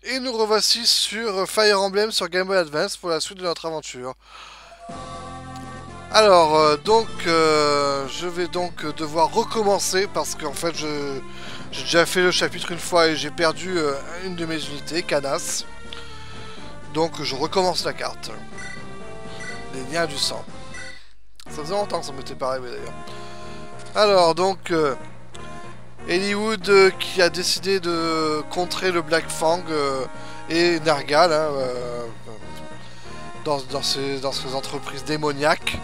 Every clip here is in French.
Et nous revoici sur Fire Emblem sur Game Boy Advance pour la suite de notre aventure. Alors, je vais donc devoir recommencer parce qu'en fait, j'ai déjà fait le chapitre une fois et j'ai perdu une de mes unités, Canas. Donc, je recommence la carte. Les liens du sang. Ça faisait longtemps que ça m'était pas arrivé d'ailleurs. Alors, Eliwood qui a décidé de contrer le Black Fang et Nergal hein, dans ses entreprises démoniaques.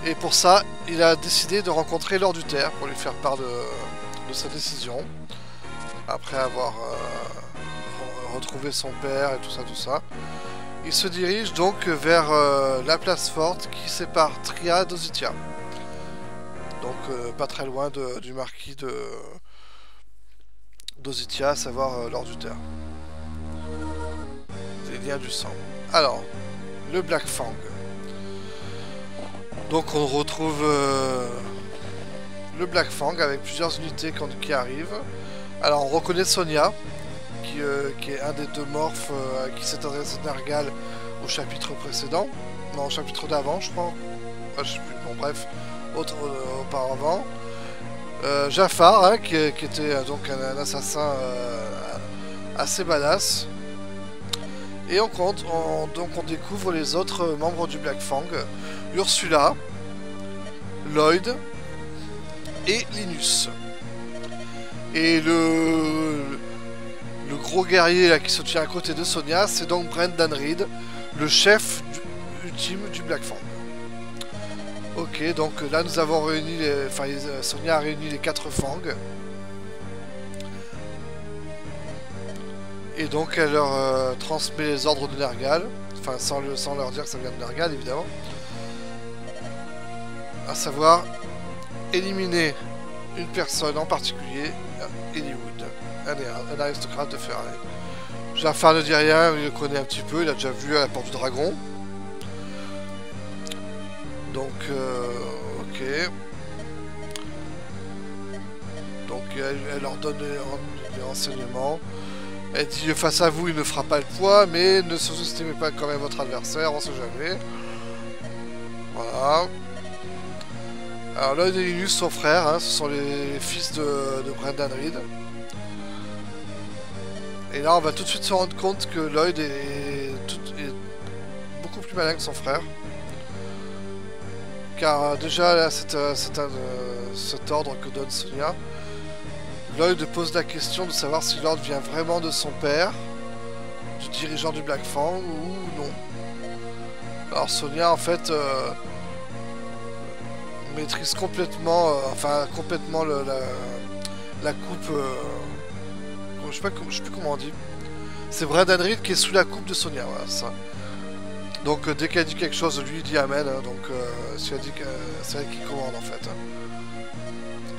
Et pour ça, il a décidé de rencontrer Lord du Terre pour lui faire part de sa décision. Après avoir retrouvé son père et tout ça. Il se dirige donc vers la place forte qui sépare Tria d'Ozitia. Donc pas très loin du marquis d'Ozitia, à savoir Lord du Terre. Les liens du sang. Alors, le Black Fang. Donc on retrouve le Black Fang avec plusieurs unités qui arrivent. Alors on reconnaît Sonia, qui est un des deux morphes qui s'est adressé à Nergal au chapitre précédent. Non, au chapitre d'avant, je crois. Je sais plus. Bon, bref, auparavant. Jafar, hein, qui était donc un assassin assez badass. Et donc on découvre les autres membres du Black Fang. Ursula, Lloyd et Linus. Et le gros guerrier là, qui se tient à côté de Sonia, c'est donc Brendan Reed, le chef ultime du Black Fang. Ok, donc là nous avons réuni, Sonia a réuni les 4 Fangs. Et donc elle leur transmet les ordres de Nergal, enfin sans leur dire que ça vient de Nergal évidemment. À savoir éliminer une personne en particulier, Eliwood, un aristocrate de Ferraille. Jafar ne dit rien, il le connaît un petit peu, il a déjà vu à la porte du dragon. Donc, ok. Donc elle leur donne les renseignements. Elle dit face à vous il ne fera pas le poids, mais ne sous-estimez pas quand même votre adversaire, on sait jamais. Voilà. Alors Lloyd et Linus, son frère, hein, ce sont les fils de Brendan Reed. Et là on va tout de suite se rendre compte que Lloyd est beaucoup plus malin que son frère. Car déjà là cet ordre que donne Sonia. Lloyd pose la question de savoir si l'ordre vient vraiment de son père, du dirigeant du Black Fang, ou non. Alors Sonia en fait maîtrise complètement, complètement la coupe. Je sais plus comment on dit. C'est Brendan Reed qui est sous la coupe de Sonia, voilà ça. Donc dès qu'elle dit quelque chose, lui il dit amen. Hein, donc si elle dit que c'est elle qui commande en fait.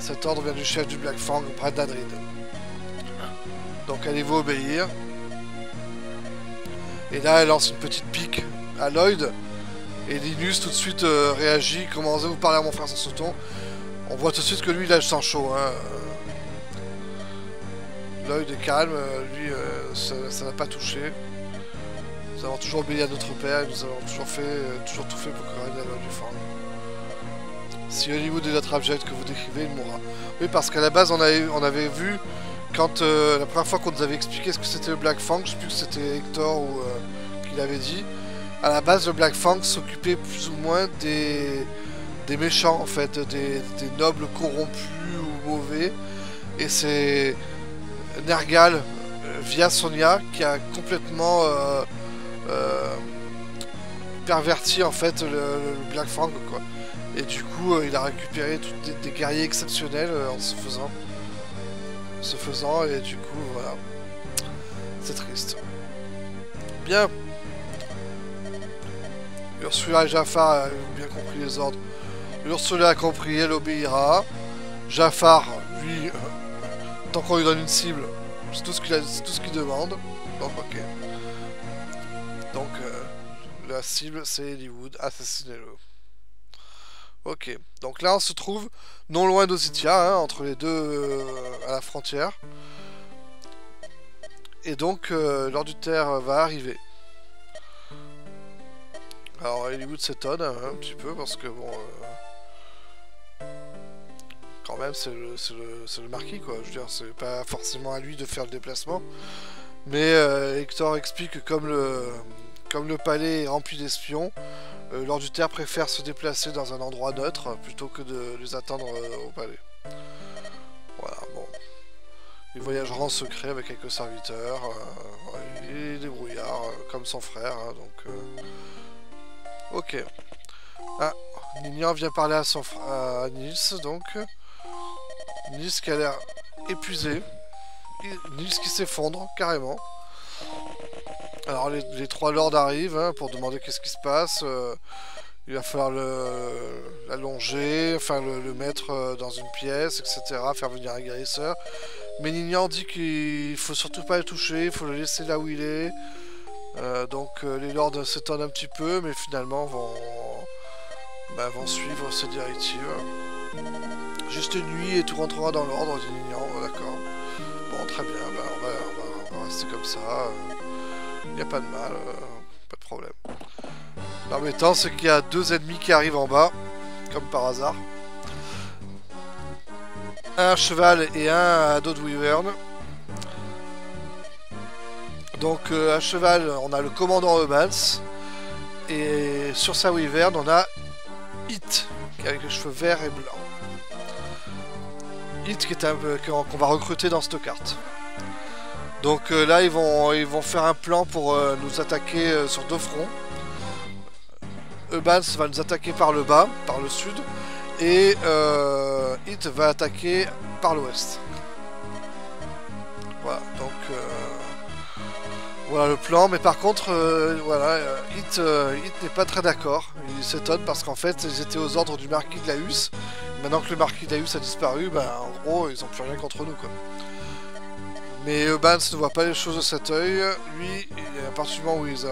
Cet ordre vient du chef du Black Fang, Brendan Reed. Donc allez-vous obéir. Et là elle lance une petite pique à Lloyd. Et Linus tout de suite réagit, commence à vous parler à mon frère sans ce ton. On voit tout de suite que lui il a le sang chaud. Hein. Lloyd est calme, lui ça n'a pas touché. Nous avons toujours obéi à notre père et nous avons toujours tout fait pour que règne la loi du Fang. Si Eliwood est notre abject que vous décrivez, il mourra. Oui, parce qu'à la base on avait vu quand la première fois qu'on nous avait expliqué ce que c'était le Black Fang, je sais plus que c'était Hector ou qui l'avait dit. À la base, le Black Fang s'occupait plus ou moins des méchants, en fait, des nobles corrompus ou mauvais. Et c'est Nergal, via Sonia, qui a complètement perverti, en fait, le Black Fang, quoi. Et du coup, il a récupéré des guerriers exceptionnels en se faisant, et du coup, voilà. C'est triste. Bien. Ursula et Jafar ont bien compris les ordres. Ursula a compris, elle obéira. Jafar, lui, tant qu'on lui donne une cible, c'est tout ce qu'il demande. Donc ok. Donc la cible c'est Eliwood, assassinez-le. Ok, donc là on se trouve non loin d'Ozitia, hein, entre les deux à la frontière. et donc l'heure du terre va arriver. Alors Hollywood s'étonne un petit peu parce que bon... quand même c'est le marquis quoi, je veux dire c'est pas forcément à lui de faire le déplacement. Mais Hector explique que comme le palais est rempli d'espions, Lord du Terre préfère se déplacer dans un endroit neutre plutôt que de les attendre au palais. Voilà, bon. Il voyagera en secret avec quelques serviteurs. Il est débrouillard, comme son frère, hein, donc... Ok. Ah, Ninian vient parler à Nils, donc. Nils qui a l'air épuisé. Nils qui s'effondre, carrément. Alors les trois lords arrivent hein, pour demander qu'est-ce qui se passe. Il va falloir l'allonger, enfin le mettre dans une pièce, etc. Faire venir un guérisseur. Mais Ninian dit qu'il faut surtout pas le toucher, il faut le laisser là où il est. Donc les lords s'étonnent un petit peu, mais finalement vont suivre ces directives. Juste une nuit et tout rentrera dans l'ordre, dit Ninian, d'accord. Bon, très bien, on va rester comme ça. Il n'y a pas de mal, pas de problème. L'embêtant, c'est qu'il y a deux ennemis qui arrivent en bas, comme par hasard. Un à cheval et un à dos de wyvern. Donc à cheval, on a le commandant Eubans. Et sur sa wyvern, on a Hit, qui est avec les cheveux verts et blancs. Hit qui est qu'on va recruter dans cette carte. Donc là ils vont faire un plan pour nous attaquer sur deux fronts. Eubans va nous attaquer par le bas, par le sud, et Hit va attaquer par l'ouest. Voilà, donc voilà le plan, mais par contre voilà, Hit n'est pas très d'accord. Il s'étonne parce qu'en fait ils étaient aux ordres du marquis de Laus. Maintenant que le marquis de Laus a disparu, ben, en gros ils n'ont plus rien contre nous quoi. Mais Eubans ne voit pas les choses de cet œil. Lui, à partir du moment où ils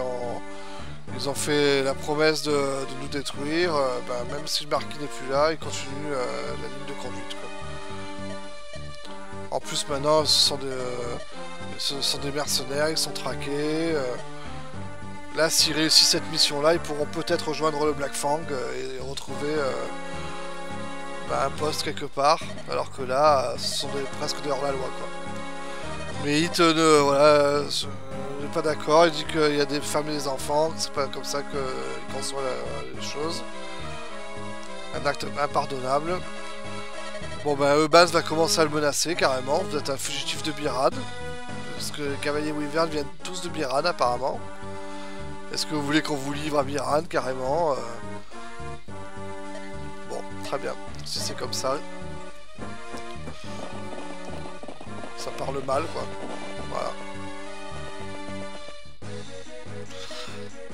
ont fait la promesse de nous détruire, ben, même si le marquis n'est plus là, il continue la ligne de conduite. Quoi. En plus maintenant, ce sont des mercenaires, ils sont traqués. Là, s'ils réussissent cette mission-là, ils pourront peut-être rejoindre le Black Fang et retrouver un poste quelque part. Alors que là, ce sont presque des hors-la-loi, quoi. Mais Hit voilà, n'est pas d'accord, il dit qu'il y a des femmes et des enfants, c'est pas comme ça qu'il conçoit les choses. Un acte impardonnable. Bon ben Eubans va commencer à le menacer carrément, vous êtes un fugitif de Birad. Parce que les cavaliers Wyvern viennent tous de Birad apparemment. Est-ce que vous voulez qu'on vous livre à Birad carrément Bon, très bien, si c'est comme ça. Ça parle mal quoi, voilà.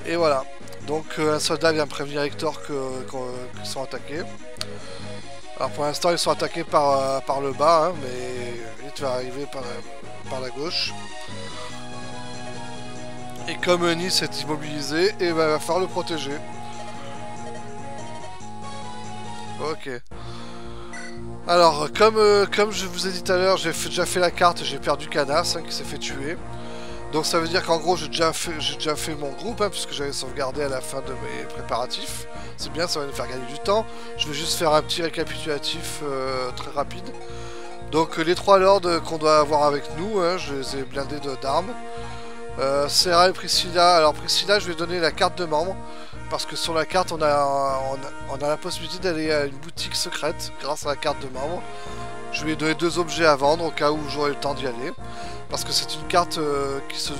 Et voilà, donc un soldat vient prévenir Hector qu'ils sont attaqués. Alors pour l'instant ils sont attaqués par le bas, hein, mais il va arriver par la gauche. Et comme Nice est immobilisé, et ben, il va falloir le protéger. Ok. Alors, comme je vous ai dit tout à l'heure, j'ai déjà fait la carte, j'ai perdu Canas, hein, qui s'est fait tuer. Donc ça veut dire qu'en gros, j'ai déjà fait mon groupe, hein, puisque j'avais sauvegardé à la fin de mes préparatifs. C'est bien, ça va nous faire gagner du temps. Je vais juste faire un petit récapitulatif très rapide. Donc les trois lords qu'on doit avoir avec nous, hein, je les ai blindés d'armes. Serra et Priscilla. Alors Priscilla, je vais donner la carte de membre. Parce que sur la carte, on a la possibilité d'aller à une boutique secrète grâce à la carte de membre. Je lui ai donné 2 objets à vendre au cas où j'aurai le temps d'y aller. Parce que c'est une carte qui se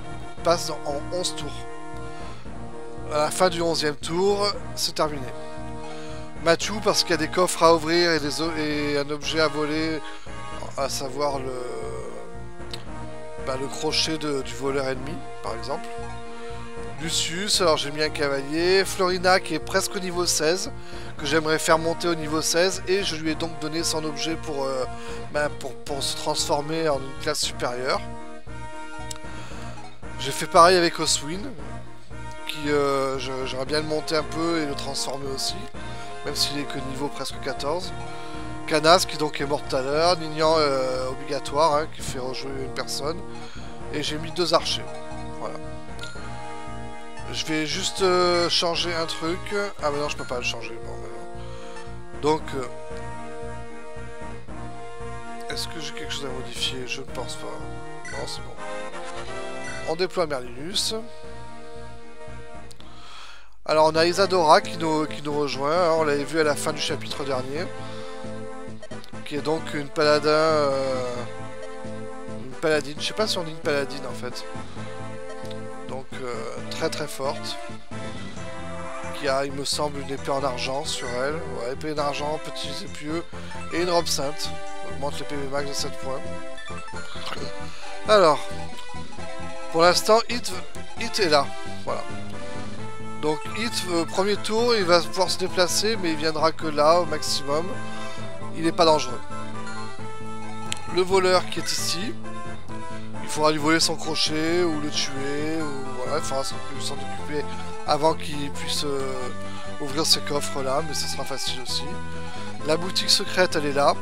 passe en 11 tours. À la fin du 11e tour, c'est terminé. Mathieu, parce qu'il y a des coffres à ouvrir et un objet à voler, à savoir le crochet du voleur ennemi, par exemple. Lucius, alors j'ai mis un cavalier. Florina qui est presque au niveau 16, que j'aimerais faire monter au niveau 16, et je lui ai donc donné son objet pour se transformer en une classe supérieure. J'ai fait pareil avec Oswin, qui j'aimerais bien le monter un peu et le transformer aussi, même s'il est que niveau presque 14. Canas qui donc est mort tout à l'heure. Ninian obligatoire, hein, qui fait rejouer une personne. Et j'ai mis 2 archers. Voilà. Je vais juste changer un truc. Ah mais non, je peux pas le changer. Bon, non. Donc... est-ce que j'ai quelque chose à modifier? Je ne pense pas. Non, c'est bon. On déploie Merlinus. Alors on a Isadora qui nous rejoint. Hein, on l'avait vu à la fin du chapitre dernier. Qui est donc une paladin... une paladine. Je sais pas si on dit une paladine en fait. Donc très très forte. Qui a, il me semble, une épée en argent sur elle. Ouais, épée en argent, petits épieux. Et une robe sainte. On augmente le PV max de 7 points. Alors, pour l'instant, Hit est là. Voilà. Donc Hit, premier tour, il va pouvoir se déplacer, mais il viendra que là, au maximum. Il n'est pas dangereux. Le voleur qui est ici, il faudra lui voler son crochet, ou le tuer, ou voilà, il faudra s'en occuper avant qu'il puisse ouvrir ces coffres là, mais ce sera facile aussi. La boutique secrète, elle est là.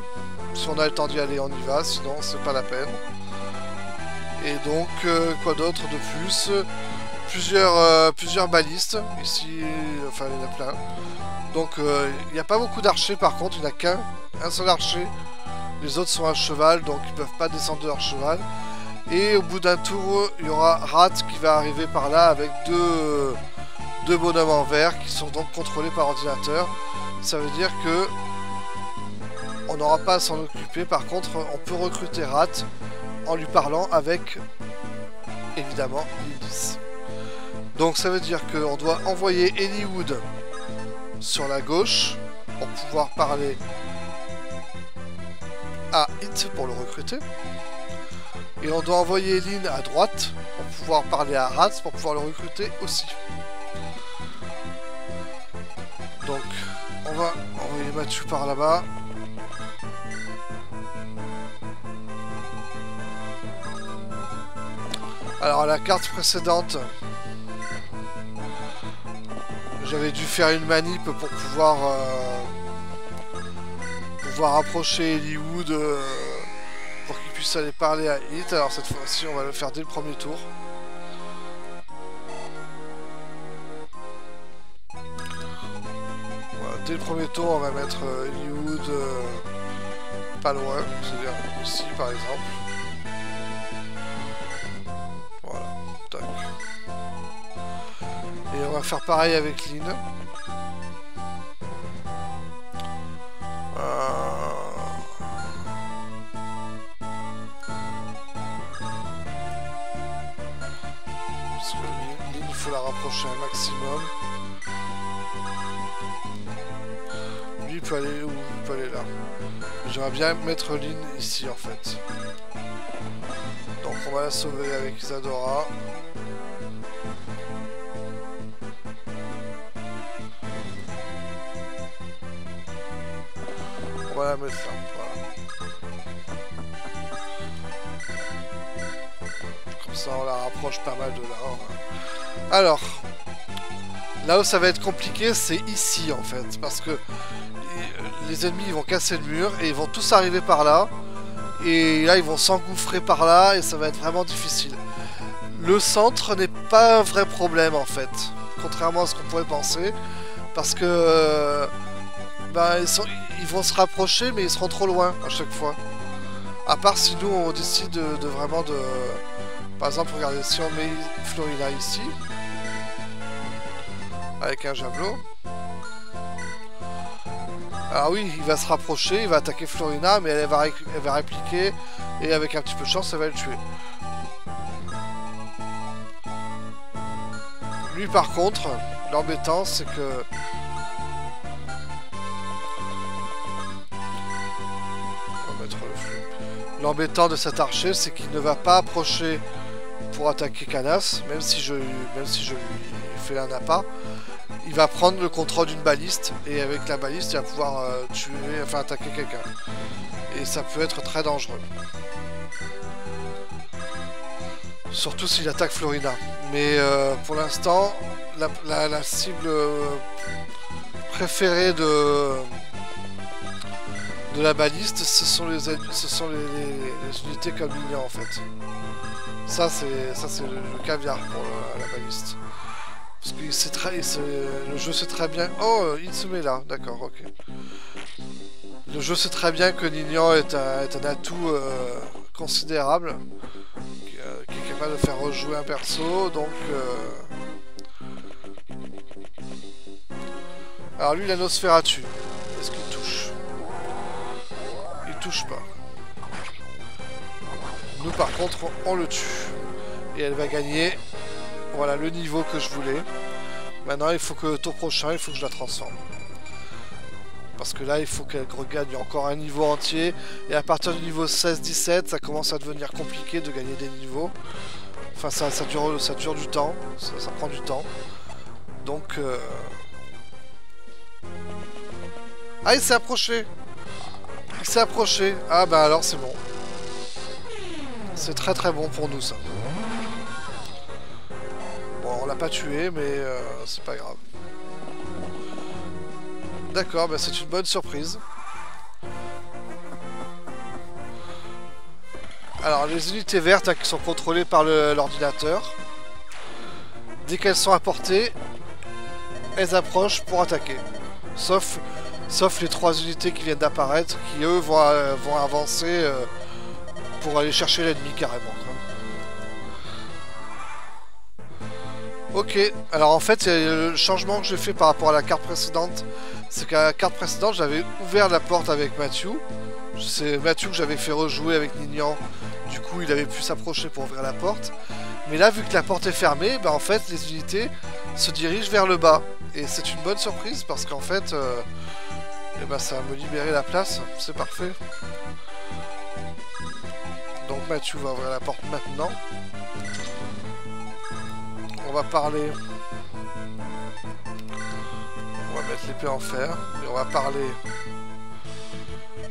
Si on a le temps d'y aller, on y va, sinon c'est pas la peine. Et donc, quoi d'autre de plus? Plusieurs balistes, ici, enfin il y en a plein. Donc il n'y a pas beaucoup d'archers par contre, il n'y en a qu'un seul archer. Les autres sont à cheval, donc ils ne peuvent pas descendre de leur cheval. Et au bout d'un tour, il y aura Rat qui va arriver par là avec deux bonhommes en verre qui sont donc contrôlés par ordinateur. Ça veut dire que on n'aura pas à s'en occuper. Par contre, on peut recruter Rat en lui parlant avec, évidemment, Lydis. Donc ça veut dire qu'on doit envoyer Eliwood sur la gauche pour pouvoir parler à Hit pour le recruter. Et on doit envoyer Lynn à droite pour pouvoir parler à Rat pour pouvoir le recruter aussi. Donc on va envoyer Mathieu par là-bas. Alors à la carte précédente, j'avais dû faire une manip pour pouvoir approcher Eliwood pour qu'il puisse aller parler à Hit. Alors cette fois-ci, on va le faire dès le premier tour. Voilà, dès le premier tour, on va mettre Eliwood pas loin, c'est-à-dire ici par exemple. Voilà, tac. Et on va faire pareil avec Lynn. Parce que Lynn, il faut la rapprocher un maximum. Lui, il peut aller où? Il peut aller là. J'aimerais bien mettre Lynn ici, en fait. Donc, on va la sauver avec Isadora. On va la mettre là, voilà. Comme ça on la rapproche pas mal de là. Alors, là où ça va être compliqué, c'est ici en fait. Parce que les ennemis ils vont casser le mur et ils vont tous arriver par là. Et là ils vont s'engouffrer par là et ça va être vraiment difficile. Le centre n'est pas un vrai problème en fait. Contrairement à ce qu'on pourrait penser. Parce que... bah, ils vont se rapprocher mais ils seront trop loin à chaque fois. À part si nous on décide de vraiment de... Par exemple, regardez, si on met Florina ici, avec un javelot. Alors oui, il va se rapprocher, il va attaquer Florina, mais elle va répliquer, et avec un petit peu de chance, elle va le tuer. Lui par contre, l'embêtant c'est que... L'embêtant de cet archer, c'est qu'il ne va pas approcher pour attaquer Canas, même si je lui fais un appât. Il va prendre le contrôle d'une baliste, et avec la baliste, il va pouvoir attaquer quelqu'un. Et ça peut être très dangereux. Surtout s'il attaque Florina. Mais pour l'instant, la cible préférée de la baliste, ce sont les unités comme Lilia en fait. Ça c'est le caviar pour la baliste. Parce que le jeu sait très bien... Oh, il se met là, d'accord, ok. Le jeu sait très bien que Ninian est un atout considérable, qui est capable de faire rejouer un perso, donc... Alors lui, la Nosferatu, est-ce qu'il touche? Il touche pas. Nous par contre, on le tue. Et elle va gagner, voilà, le niveau que je voulais. Maintenant, il faut que le tour prochain, il faut que je la transforme. Parce que là, il faut qu'elle regagne encore un niveau entier. Et à partir du niveau 16-17, ça commence à devenir compliqué de gagner des niveaux. Enfin, ça dure du temps. Ça prend du temps. Donc... Ah, il s'est approché! Il s'est approché! Ah, bah alors, c'est bon. C'est très très bon pour nous, ça. Bon, on l'a pas tué, mais c'est pas grave. D'accord, bah c'est une bonne surprise. Alors, les unités vertes hein, qui sont contrôlées par l'ordinateur, dès qu'elles sont à portée, elles approchent pour attaquer. Sauf les 3 unités qui viennent d'apparaître, qui eux vont avancer pour aller chercher l'ennemi carrément. Ok, alors en fait, le changement que j'ai fait par rapport à la carte précédente, c'est qu'à la carte précédente, j'avais ouvert la porte avec Matthew. C'est Matthew que j'avais fait rejouer avec Ninian. Du coup, il avait pu s'approcher pour ouvrir la porte. Mais là, vu que la porte est fermée, bah, en fait, les unités se dirigent vers le bas. Et c'est une bonne surprise parce qu'en fait, eh ben, ça va me libérer la place. C'est parfait. Donc Matthew va ouvrir la porte maintenant. On va parler. On va mettre l'épée en fer. Et on va parler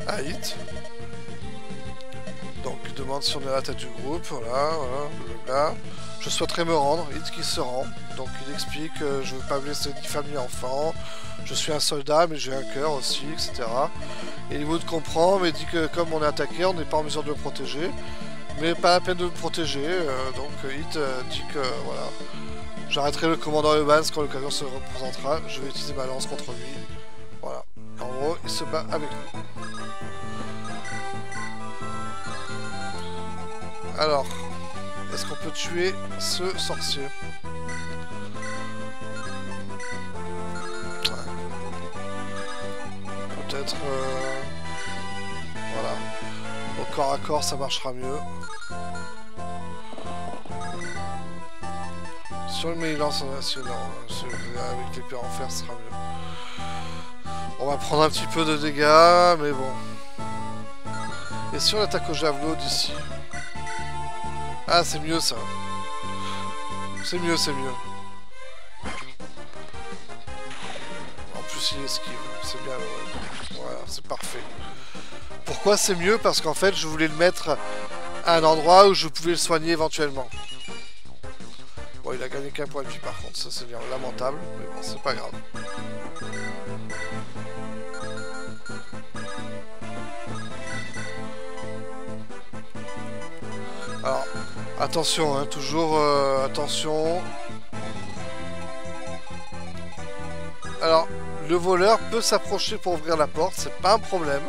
à Hit. Donc il demande si on est à la tête du groupe. Voilà, blablabla. Je souhaiterais me rendre. Hit qui se rend. Donc il explique que je ne veux pas blesser ni femme ni enfant. Je suis un soldat mais j'ai un cœur aussi, etc. Et il vous comprend mais dit que comme on est attaqué, on n'est pas en mesure de le protéger. Mais pas la peine de le protéger. Donc Hit dit que voilà. J'arrêterai le commandant Evans quand l'occasion se représentera. Je vais utiliser ma lance contre lui. Voilà. En gros, il se bat avec nous. Alors, est-ce qu'on peut tuer ce sorcier? Peut-être... Voilà. Au corps à corps, ça marchera mieux. Si on le met lance en acier, non. Avec l'épée en fer, ce sera mieux. On va prendre un petit peu de dégâts, mais bon. Et si on attaque au javelot d'ici? Ah, c'est mieux ça. C'est mieux, c'est mieux. En plus, il esquive. C'est bien. Voilà, c'est parfait. Pourquoi c'est mieux? Parce qu'en fait, je voulais le mettre à un endroit où je pouvais le soigner éventuellement. Bon, il a gagné qu'un point de vie par contre. Ça, c'est bien lamentable. Mais bon, c'est pas grave. Alors, attention, hein, toujours attention. Alors, le voleur peut s'approcher pour ouvrir la porte, c'est pas un problème.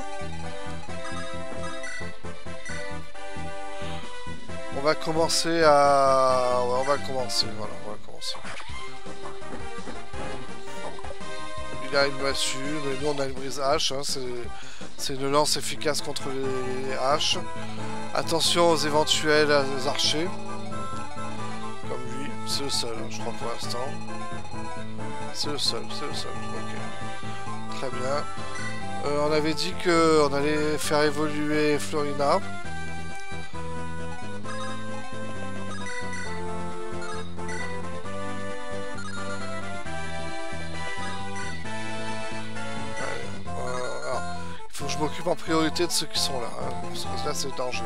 On va commencer à... Ouais, on va commencer, voilà, on va commencer. Il a une massue, mais nous on a une brise hache, hein, c'est une lance efficace contre les haches. Attention aux éventuels archers. Comme lui, c'est le seul, je crois pour l'instant. C'est le seul, ok. Très bien. On avait dit qu'on allait faire évoluer Florina. Il faut que je m'occupe en priorité de ceux qui sont là, hein, parce que là c'est le danger.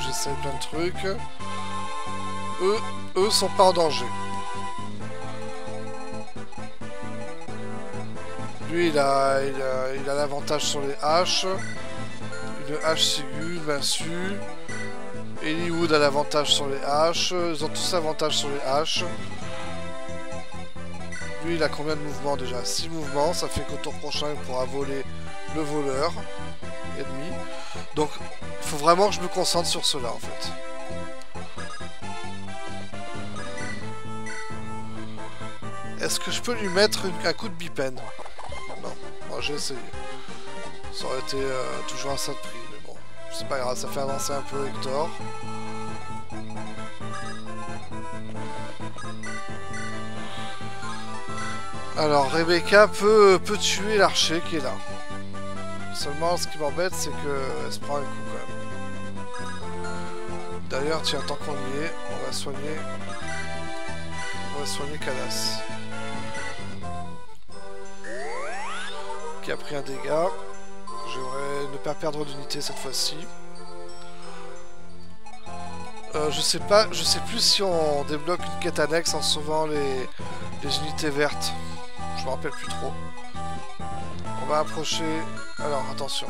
J'essaye plein de trucs. Eux sont pas en danger. Lui, il a l'avantage sur les haches. Une hache Sigu, une massue. Eliwood a l'avantage sur les haches. Ils ont tous l'avantage sur les haches. Lui, il a combien de mouvements déjà? 6 mouvements. Ça fait qu'au tour prochain, il pourra voler le voleur ennemi. Donc, il faut vraiment que je me concentre sur cela, en fait. Est-ce que je peux lui mettre un coup de bipen? Non. Bon, j'ai essayé. Ça aurait été toujours un sale prix, mais bon. C'est pas grave, ça fait avancer un peu Hector. Alors, Rebecca peut tuer l'archer qui est là. Seulement, ce qui m'embête, c'est qu'elle se prend un coup quand même. D'ailleurs, tiens, tant qu'on y est, on va soigner Calas. Qui a pris un dégât. J'aimerais ne pas perdre d'unité cette fois-ci. Je sais plus si on débloque une quête annexe en sauvant les unités vertes. Je me rappelle plus trop. On va approcher. Alors attention.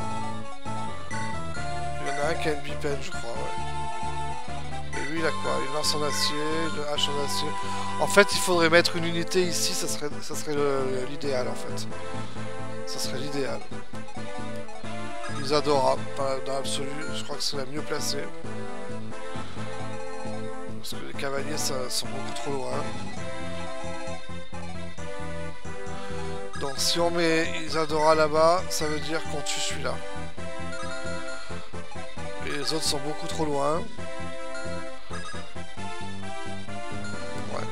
Il y en a un qui a une bipen, je crois, ouais. Et lui il a quoi? Une lance en acier, une hache en acier. En fait il faudrait mettre une unité ici, ça serait l'idéal en fait. Ça serait l'idéal. Isadora, dans l'absolu, je crois que c'est la mieux placée. Parce que les cavaliers sont beaucoup trop loin. Donc si on met Isadora là-bas, ça veut dire qu'on tue celui-là. Et les autres sont beaucoup trop loin. Ouais.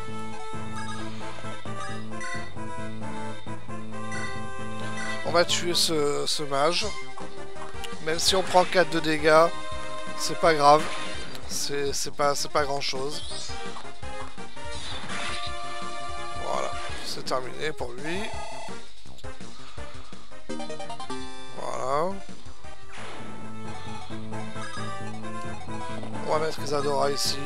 On va tuer ce mage. Même si on prend 4 de dégâts, c'est pas grave. C'est pas grand chose. Voilà, c'est terminé pour lui. Voilà. On va mettre Isadora ici.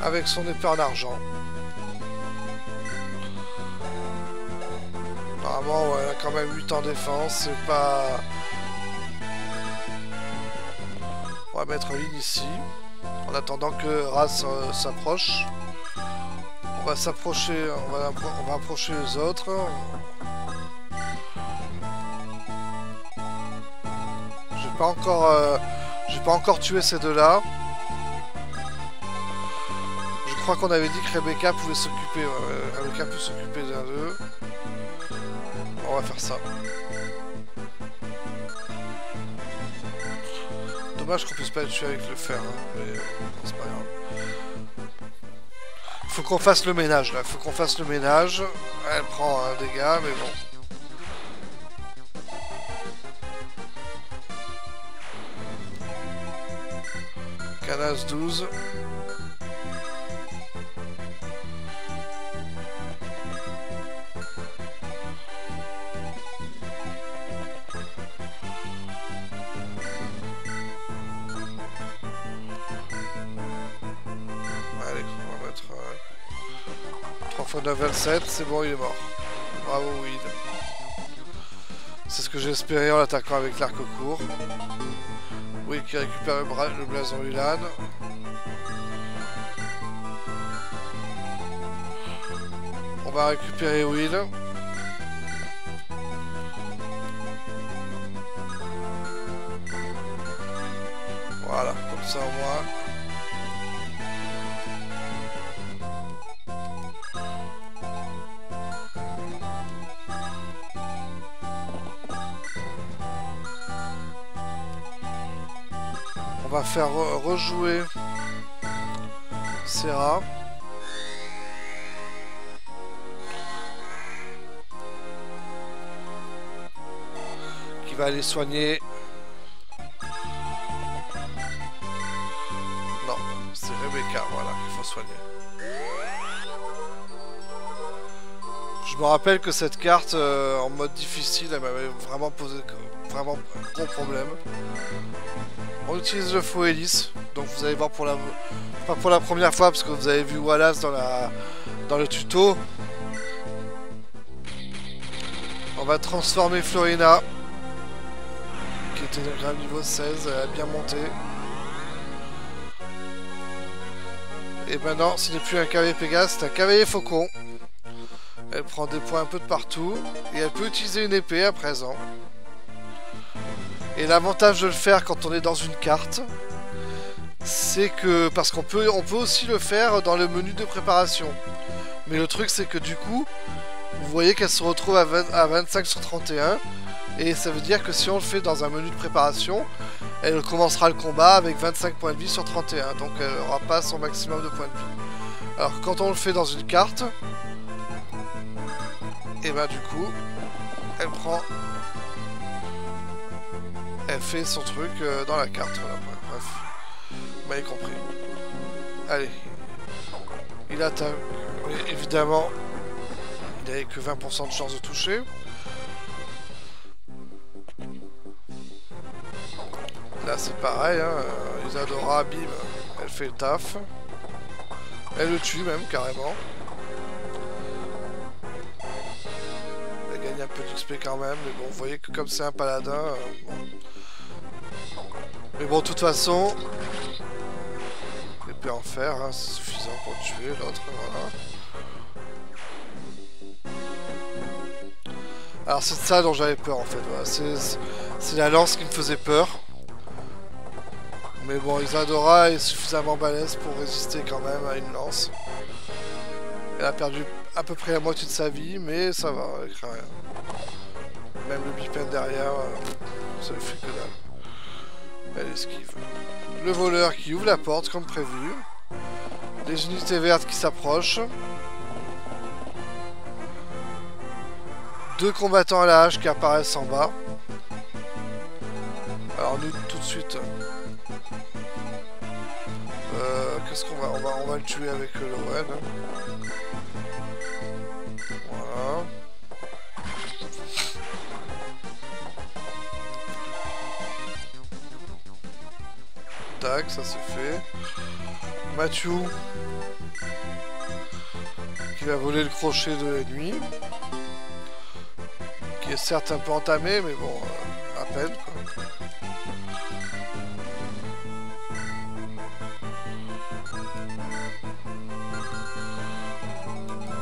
Avec son épée en argent. Normalement, ouais, elle a quand même 8 en défense, c'est pas... On va mettre Lynn ici, en attendant que Raz s'approche. On va s'approcher, on va approcher les autres. J'ai pas encore tué ces deux-là. Je crois qu'on avait dit que Rebecca pouvait s'occuper, Rebecca peut s'occuper d'un d'eux. On va faire ça. Dommage qu'on puisse pas le tuer avec le fer, hein, mais c'est pas grave. Faut qu'on fasse le ménage là, faut qu'on fasse le ménage. Elle prend un dégât, mais bon. Canas 12. Level 7, c'est bon, il est mort. Bravo, Weed. C'est ce que j'ai espéré en l'attaquant avec l'arc court. Oui, qui récupère le blason Ulan. On va récupérer Will. Voilà, comme ça au moins. On va faire rejouer Serra. Qui va aller soigner. Non, c'est Rebecca, voilà, qu'il faut soigner. Je me rappelle que cette carte en mode difficile, elle m'avait vraiment posé un gros problème. On utilise le faux hélice, donc vous allez voir pas pour la première fois parce que vous avez vu Wallace dans le tuto. On va transformer Florina, qui était déjà niveau 16, elle a bien monté. Et maintenant, ce n'est plus un cavalier Pégase, c'est un cavalier Faucon. Elle prend des points un peu de partout, et elle peut utiliser une épée à présent. Et l'avantage de le faire quand on est dans une carte, c'est que, parce qu'on peut aussi le faire dans le menu de préparation. Mais le truc c'est que du coup, vous voyez qu'elle se retrouve à 25 sur 31. Et ça veut dire que si on le fait dans un menu de préparation, elle commencera le combat avec 25 points de vie sur 31. Donc elle n'aura pas son maximum de points de vie. Alors quand on le fait dans une carte, et bah du coup, elle fait son truc dans la carte. Voilà, bref, vous m'avez compris. Allez, il attaque. Et évidemment, il n'avait que 20% de chance de toucher. Là c'est pareil, hein. Isadora, bim, elle fait le taf. Elle le tue même carrément. Elle gagne un peu d'XP quand même, mais bon, vous voyez que comme c'est un paladin... bon. Mais bon, de toute façon... L'épée en fer, hein, c'est suffisant pour tuer l'autre, voilà. Alors c'est de ça dont j'avais peur en fait, voilà. C'est la lance qui me faisait peur. Mais bon, Isadora est suffisamment balèze pour résister quand même à une lance. Elle a perdu à peu près la moitié de sa vie, mais ça va, elle craint rien. Même le bipède derrière, ça lui fait que dalle. Elle esquive. Le voleur qui ouvre la porte comme prévu. Les unités vertes qui s'approchent. 2 combattants à la hache qui apparaissent en bas. Alors nous, tout de suite... qu'est-ce qu'on va... On va le tuer avec le Lowen. Voilà. Tac, ça c'est fait. Mathieu qui va voler le crochet de l'ennemi. Qui est certes un peu entamé, mais bon, à peine quoi.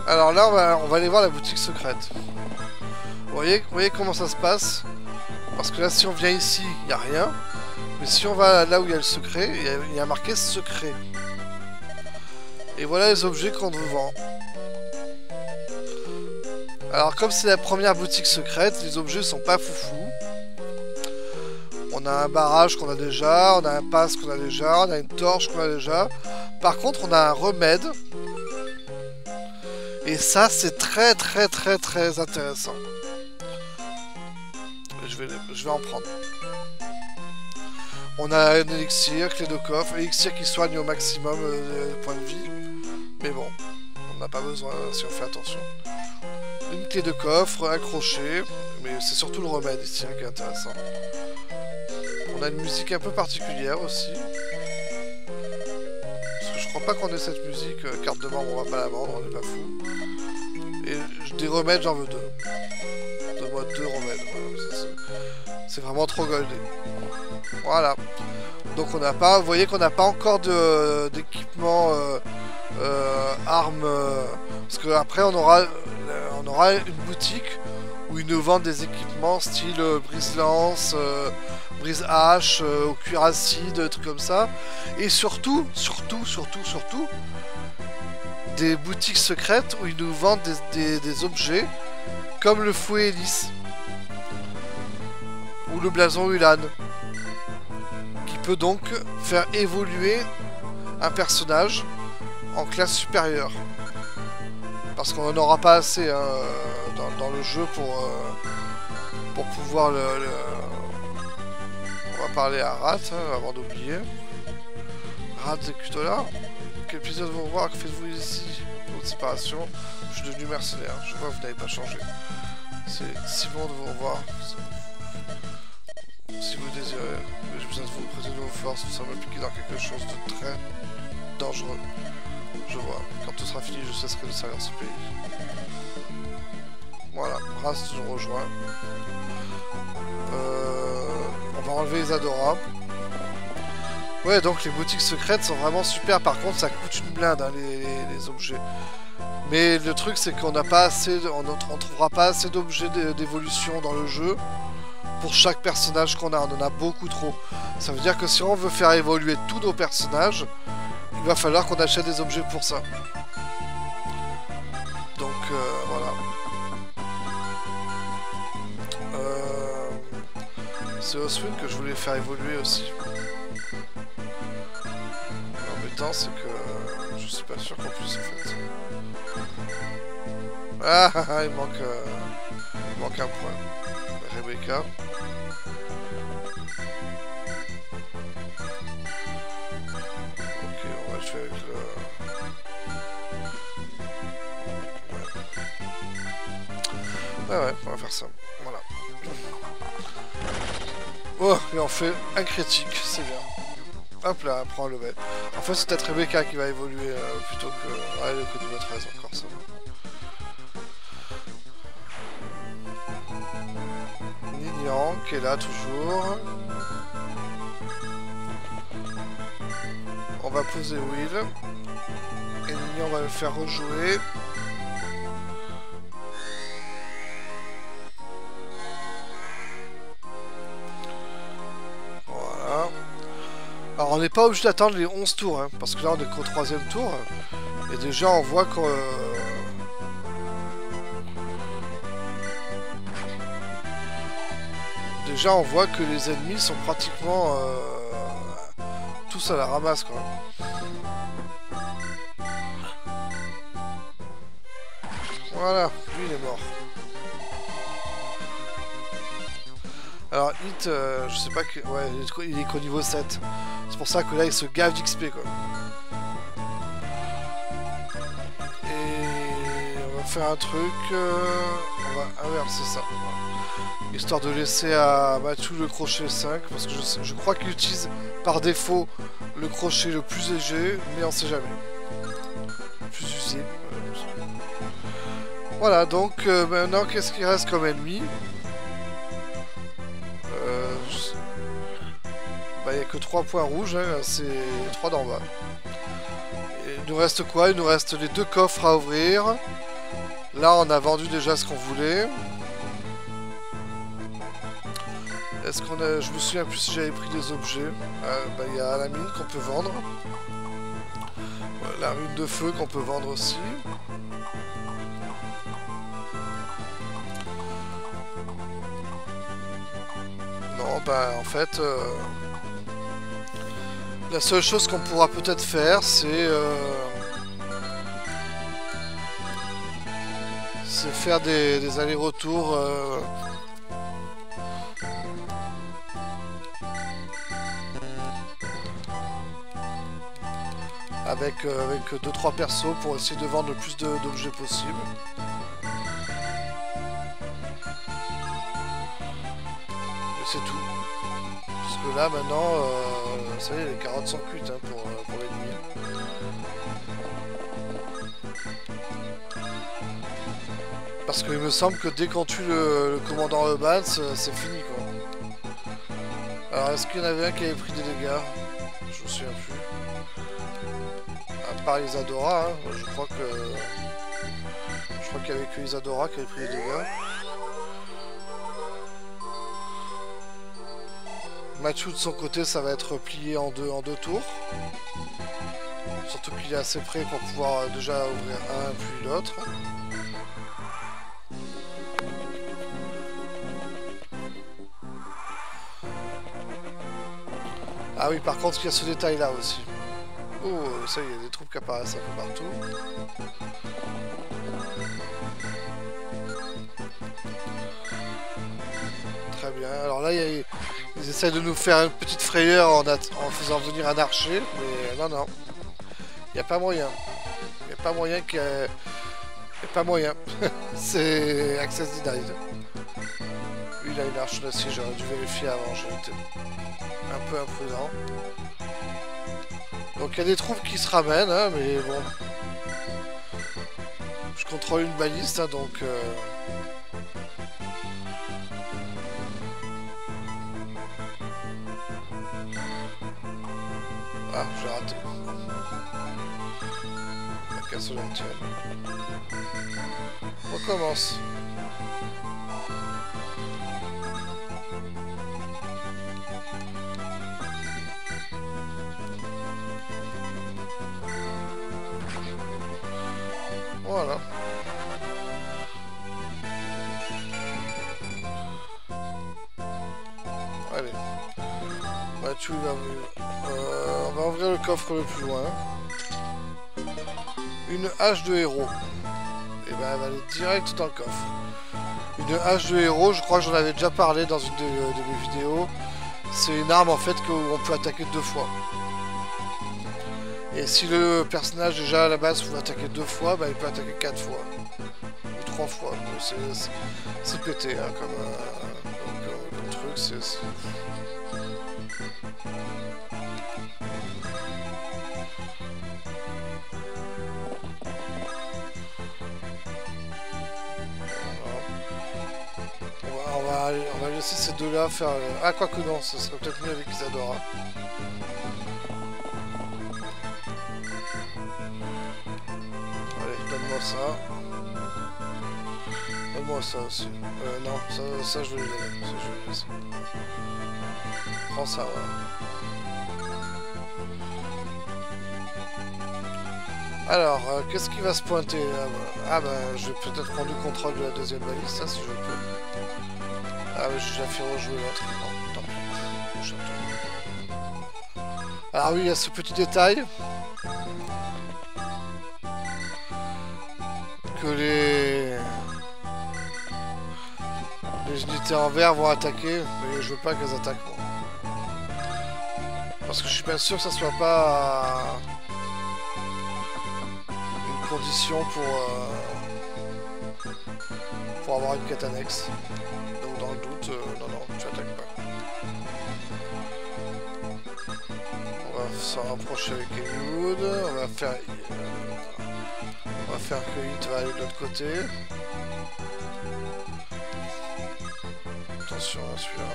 Alors là, on va aller voir la boutique secrète. Vous voyez comment ça se passe? Parce que là, si on vient ici, il n'y a rien. Mais si on va là où il y a le secret, il y a marqué secret. Et voilà les objets qu'on nous vend. Alors comme c'est la première boutique secrète, les objets sont pas foufou. On a un barrage qu'on a déjà, on a un pass qu'on a déjà, on a une torche qu'on a déjà. Par contre, on a un remède. Et ça, c'est très intéressant. Je vais en prendre. On a un élixir, clé de coffre, élixir qui soigne au maximum de points de vie. Mais bon, on n'a pas besoin si on fait attention. Une clé de coffre, un crochet, mais c'est surtout le remède ici qui est intéressant. On a une musique un peu particulière aussi. Parce que je crois pas qu'on ait cette musique, carte de membre on va pas la vendre, on n'est pas fou. Et des remèdes j'en veux 2. Donne-moi 2 remèdes, voilà, c'est vraiment trop goldé. Voilà. Donc on n'a pas, vous voyez qu'on n'a pas encore d'équipement armes, parce que après on aura une boutique où ils nous vendent des équipements style brise-lance, brise-hache, au cuirasside, trucs comme ça. Et surtout, des boutiques secrètes où ils nous vendent des objets comme le fouet hélice ou le blason Ulan, qui peut donc faire évoluer un personnage en classe supérieure. Parce qu'on n'en aura pas assez hein, dans le jeu pour pouvoir On va parler à Rat hein, avant d'oublier. Rat Zekutola. Quel plaisir de vous revoir, que faites-vous ici? Votre séparation, je suis devenu mercenaire. Je vois que vous n'avez pas changé. C'est si bon de vous revoir. Si vous désirez. Je j'ai besoin de vous prêter de vos forces, nous sommes impliqués dans quelque chose de très dangereux. Je vois. Quand tout sera fini, je cesserai de servir ce pays. Voilà, Rast nous rejoint. On va enlever Isadora. Ouais, donc les boutiques secrètes sont vraiment super. Par contre, ça coûte une blinde, hein, les objets. Mais le truc, c'est qu'on n'a pas assez, on trouvera pas assez d'objets d'évolution dans le jeu pour chaque personnage qu'on a. On en a beaucoup trop. Ça veut dire que si on veut faire évoluer tous nos personnages, il va falloir qu'on achète des objets pour ça. Donc voilà. C'est Oswin que je voulais faire évoluer aussi. L'embêtant, c'est que je suis pas sûr qu'on puisse en fait. Ah, il manque un point. Rebecca. Ok, on va le faire avec le... Ouais, on va faire ça. Voilà. Oh, et on fait un critique, c'est bien. Hop là, prends le level. En fait, c'est peut-être Rebecca qui va évoluer plutôt que... Ah, le coup de votre 13 encore, ça va. Ninian, qui est là toujours. On va poser Will. Et Ninian, on va le faire rejouer. Alors on n'est pas obligé d'attendre les 11 tours, hein, parce que là on est qu'au 3e tour, et déjà on voit que... Déjà on voit que les ennemis sont pratiquement tous à la ramasse quoi. Voilà, lui il est mort. Alors Hit, je sais pas que... Ouais, il est qu'au niveau 7. C'est pour ça que là il se gave d'XP quoi. Et on va faire un truc... on va inverser ça. Histoire de laisser à Mathieu le crochet 5. Parce que je crois qu'il utilise par défaut le crochet le plus léger. Mais on sait jamais. Le plus usé. Voilà, donc maintenant qu'est-ce qui reste comme ennemi? Bah, il n'y a que 3 points rouges, hein, c'est 3 d'en bas. Et il nous reste quoi? Il nous reste les 2 coffres à ouvrir. Là, on a vendu déjà ce qu'on voulait. Est-ce qu'on a... Je me souviens plus si j'avais pris des objets. Bah, il y a la mine qu'on peut vendre. La rune de feu qu'on peut vendre aussi. Non, bah en fait... La seule chose qu'on pourra peut-être faire, c'est faire des allers-retours avec 2-3 persos pour essayer de vendre le plus d'objets possible. Et c'est tout. Parce que là maintenant, ça y est, les carottes sont cuites hein, pour l'ennemi. Parce qu'il me semble que dès qu'on tue le commandant Urban, c'est fini quoi. Alors est-ce qu'il y en avait un qui avait pris des dégâts? Je me souviens plus. À part Isadora, hein, je crois qu'il y avait que Isadora qui avait pris des dégâts. Mathieu de son côté, ça va être plié en deux tours. Surtout qu'il est assez près pour pouvoir déjà ouvrir un puis l'autre. Ah oui, par contre, il y a ce détail là aussi. Oh, ça y est, il y a des troupes qui apparaissent un peu partout. Très bien. Alors là, ils essayent de nous faire une petite frayeur en faisant venir un archer, mais non, non. Il n'y a pas moyen. Il n'y a pas moyen qu'il y ait... Il n'y a pas moyen. C'est access denied. Lui, il a une arche d'acier, j'aurais dû vérifier avant, j'ai été... un peu imprudent. Donc il y a des troupes qui se ramènent, hein, mais bon. Je contrôle une baliste, hein, donc... Ah, j'ai raté. La casserole actuelle. On recommence. Voilà. Allez. Bah, tu vas... on va ouvrir le coffre le plus loin. Une hache de héros. Et ben elle va aller direct dans le coffre. Une hache de héros, je crois que j'en avais déjà parlé dans une de mes vidéos. C'est une arme en fait qu'on peut attaquer 2 fois. Et si le personnage déjà à la base vous attaquer 2 fois, bah, il peut attaquer 4 fois. Ou 3 fois. C'est pété hein, comme truc. C'est... On va laisser ces deux-là faire... Ah, quoi que non, ce serait peut-être mieux avec Isadora. Allez, donne-moi ça. Donne-moi ça aussi. Non, ça je vais le donner. Ça, je vais le laisser. Prends ça, voilà. Alors, qu'est-ce qui va se pointer là? Ah bah, je vais peut-être prendre le contrôle de la deuxième balise, ça, si je peux. Ah mais j'ai déjà fait rejouer l'autre. Bon, tant pis. Alors oui, il y a ce petit détail. Que les unités en vert vont attaquer, mais je veux pas qu'elles attaquent moi. Parce que je suis pas sûr que ça soit pas une condition pour avoir une quête annexe. Donc dans le doute, non, tu attaques pas. On va s'en rapprocher avec Eliud, on va faire que Hit va aller de l'autre côté. Attention à celui-là.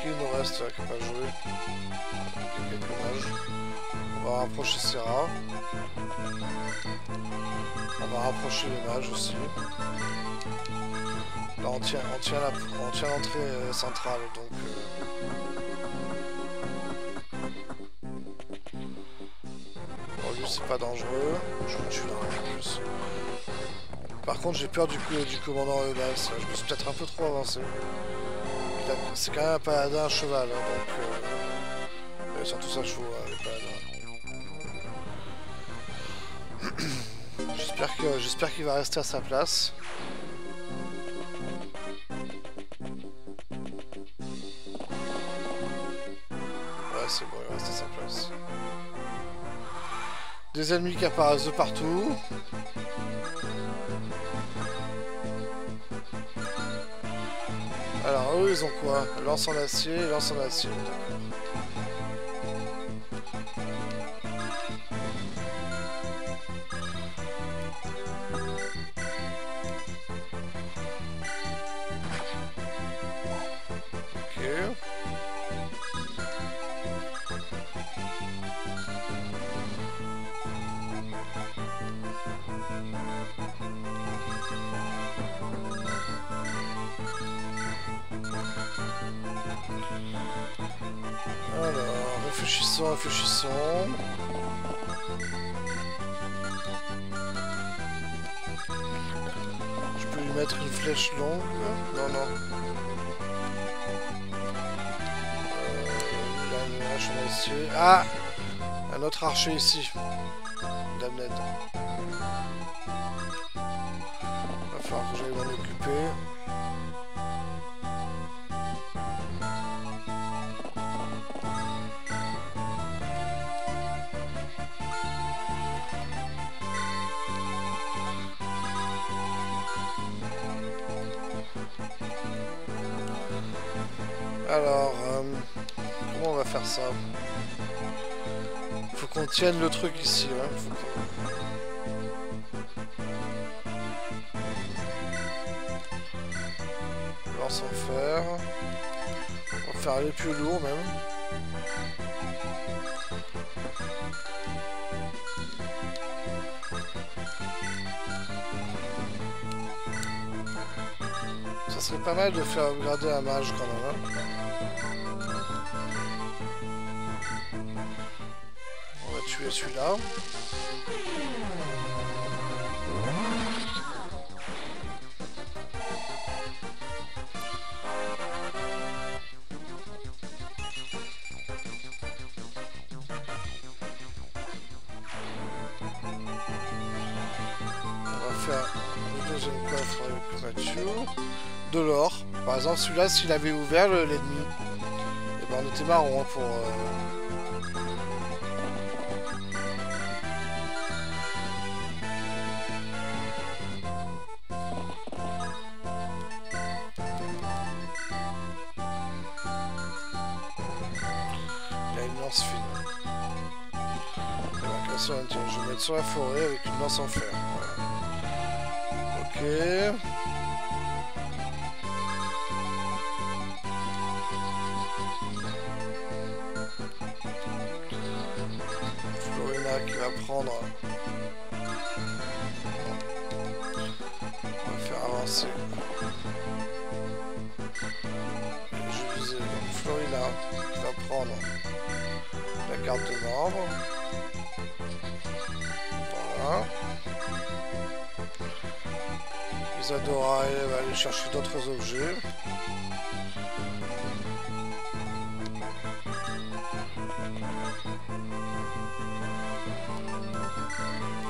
Qui nous reste là qui n'a pas joué? Quelques mages. On va rapprocher Serra. On va rapprocher les mages aussi. Là on tient l'entrée centrale donc... Bon lui c'est pas dangereux. Je le tue là en plus. Par contre j'ai peur du commandant Eubas. Je me suis peut-être un peu trop avancé. C'est quand même un paladin à cheval hein, donc... surtout ça chevaux hein, les paladins. J'espère qu'il va rester à sa place. Ouais, c'est bon, il reste à sa place. Des ennemis qui apparaissent de partout. Alors, eux, ils ont quoi? Lance en acier et lance en acier, d'accord. Réfléchissons. Je peux lui mettre une flèche longue. Non. Là, une hache en acier. Ah! Un autre archer ici. Damned. Va falloir que j'aille m'en occuper. Alors, comment on va faire ça? Faut qu'on tienne le truc ici. Hein. Lance en fer. On va faire les plus lourds même. Ça serait pas mal de faire upgrader un mage quand même. Hein. On va tuer celui-là. Le deuxième coffre avec Mathieu. De l'or. Par exemple, celui-là, s'il avait ouvert l'ennemi, et ben on était marron hein, pour... Il a une lance fine. Je vais mettre sur la forêt avec une lance en fer. Voilà. Ok. Florina qui va prendre. On va faire avancer. Je disais donc Florina qui va prendre la carte de membre. Voilà. Isadora, elle va aller chercher d'autres objets.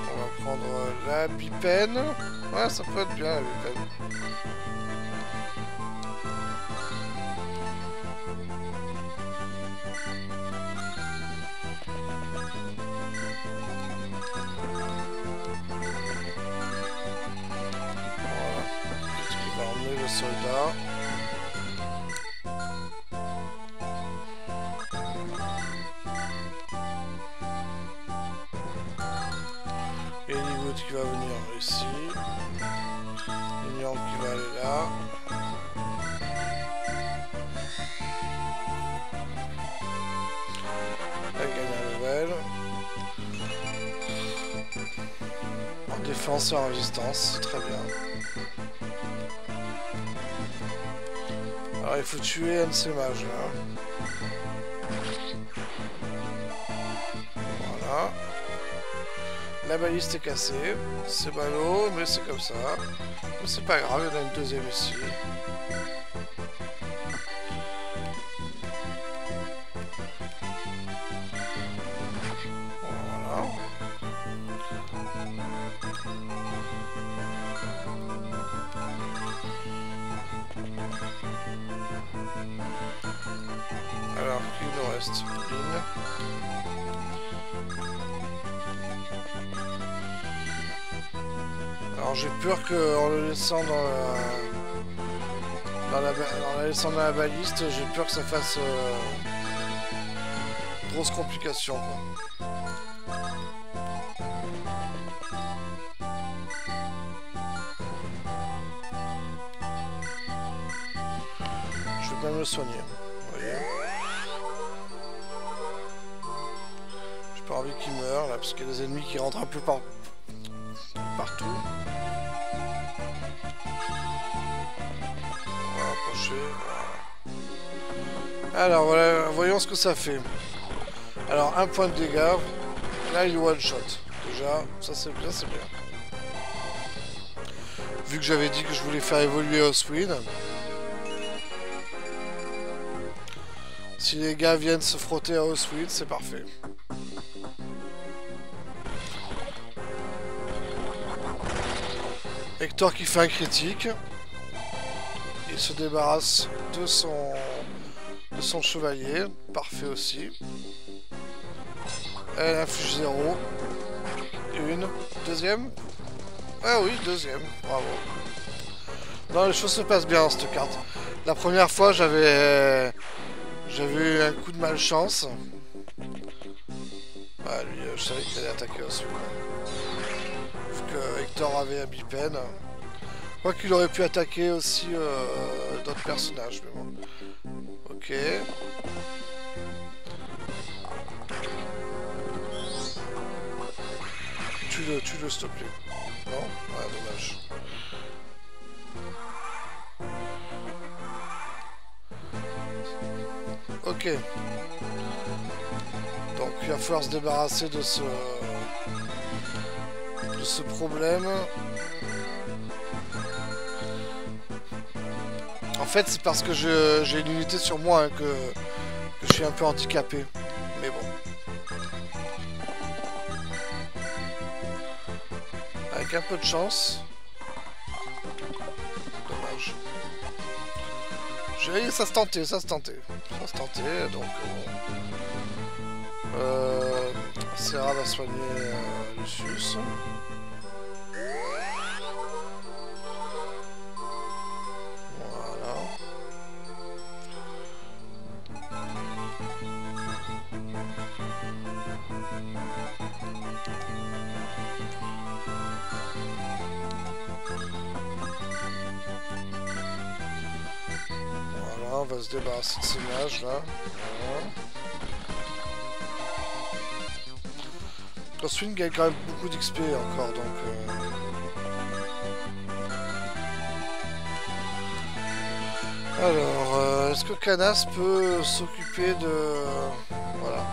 On va prendre la bipène. Ouais, ça peut être bien la bipène. Soldat. Et Ligoud qui va venir ici. Lignon qui va aller là. Elle gagne un level. En défense et en résistance, c'est très bien. Alors il faut tuer un de ces mages là. Voilà. La baliste est cassée. C'est ballot, mais c'est comme ça. Mais c'est pas grave, il y en a une deuxième ici. Voilà. Alors, il nous reste une. Alors j'ai peur qu'en le laissant dans la baliste, j'ai peur que ça fasse grosse complication quoi. Je vais bien me soigner. Vous voyez. J'ai pas envie qu'il meure là parce qu'il y a des ennemis qui rentrent un peu partout. Alors voilà, voyons ce que ça fait. Alors 1 point de dégâts. Là il one shot. Déjà, ça c'est bien, c'est bien. Vu que j'avais dit que je voulais faire évoluer Oswin. Si les gars viennent se frotter à Oswin, c'est parfait. Hector qui fait un critique. Il se débarrasse de son chevalier. Parfait aussi. Elle inflige 0. Une. Deuxième. Ah oui, deuxième. Bravo. Non, les choses se passent bien dans cette carte. La première fois, j'avais J'avais eu un coup de malchance. Ah, lui, je savais qu'il allait attaquer aussi. Vu que Hector avait un bipède. Quoi qu'il aurait pu attaquer aussi d'autres personnages, mais bon. Ok. Tue-le, s'il te plaît. Non? Ah, dommage. Ok. Donc il va falloir se débarrasser de ce problème. En fait, c'est parce que j'ai une unité sur moi hein, que je suis un peu handicapé. Mais bon. Avec un peu de chance. Dommage. Ça se tentait, donc Serra va soigner Lucius. Voilà. On va se débarrasser de ces mages là. Voilà. Crosswind gagne quand même beaucoup d'XP encore donc. Alors, est-ce que Canas peut s'occuper de. Voilà.